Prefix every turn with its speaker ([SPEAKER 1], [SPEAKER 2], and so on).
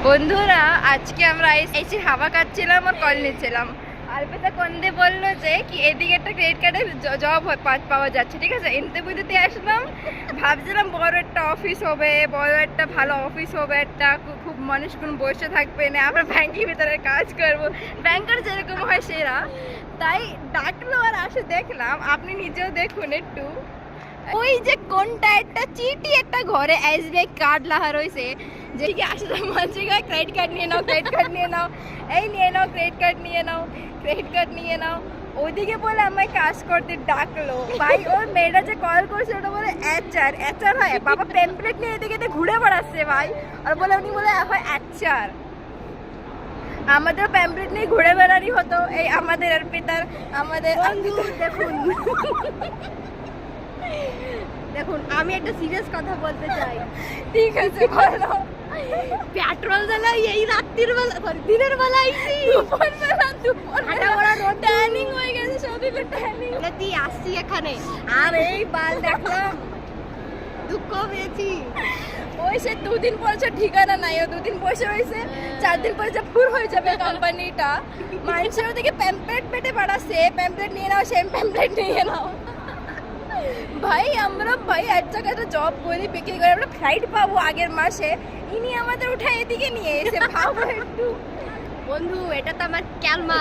[SPEAKER 1] বন্ধুরা আজকে আমরা এসি হাওয়া কাটছিলাম আর কল নিচ্ছিলাম। আলপেতা কন্দে বললো যে কি এদিকে একটা ক্রেডিট কার্ডের জব পাওয়া যাচ্ছে, ঠিক আছে। ইন্টারভিউ দিতে আসলাম, ভাবছিলাম বড় একটা অফিস হবে, বড় একটা ভালো অফিস হবে, একটা খুব মানুষগুলো বসে থাকবে না, আমরা ব্যাংকের ভিতরে কাজ করবো, ব্যাংকার যেরকম হয় সেরা। তাই ডাকলো আর আসে দেখলাম, আপনি নিজেও দেখুন একটু, ওই যে কোনটা একটা চিঠি একটা ঘরে এসবিআই কার্ড লাহা রয়েছে, যে কি আসলে মাঝে গায়ে ক্রেডিট কার্ড নিয়ে নাও, ক্রেডিট কার্ড নিয়ে নাও, এই নিয়ে নাও ক্রেডিট কার্ড নিয়ে নাও, ক্রেডিট কার্ড নিয়ে নাও। ওইদিকে বলে আমায় কাজ করতে ডাকলো। ভাই ওর মেয়েটা যে কল করছে ওটা বলে এইচআর, এইচআর হয় বাবা, টেমপ্লেট নিয়ে এদিকে ঘুরে বেড়াচ্ছে ভাই। আর বলে উনি বলে হয় এইচআর। আমাদের প্যাম্পলেট নিয়ে ঘুরে বেড়ানি হতো, এই আমাদের আর পিতার আমাদের। দেখুন
[SPEAKER 2] দেখুন, আমি একটা সিরিয়াস কথা বলতে চাই।
[SPEAKER 1] ঠিক আছে বলো।
[SPEAKER 2] পেট্রোল জ্বালাই এই রাত্রির বেলা, দিনের বেলা আইছি,
[SPEAKER 1] হাঁটা বড়া রোড ট্যানিং হয়ে গেছে, সবই ট্যানিং।
[SPEAKER 2] তুই আসছি এখানে
[SPEAKER 1] আর এই বাল দেখলাম,
[SPEAKER 2] দুঃখ পেয়েছি।
[SPEAKER 1] ওই সে দুদিন পরে ঠিকানা নাই, ও দুদিন বসে হয়েছে, 4 দিন পরে যে ফুর হয়ে যাবে কোম্পানিটা। মানুষের ওদিকে প্যাম্পলেট পেটে বাড়াচ্ছে, প্যাম্পলেট নিয়ে নাও, সেম প্যাম্পলেট নিয়ে নাও। ভাই আমরা ভাই এক জায়গায় জব করি, বিক্রি করে আমরা ফ্লাইট পাবো আগের মাসে, ইনি আমাদের উঠায় এদিকে নিয়ে এসে ভাবো একটু।
[SPEAKER 2] বন্ধু, এটা তো আমার ক্যালমা।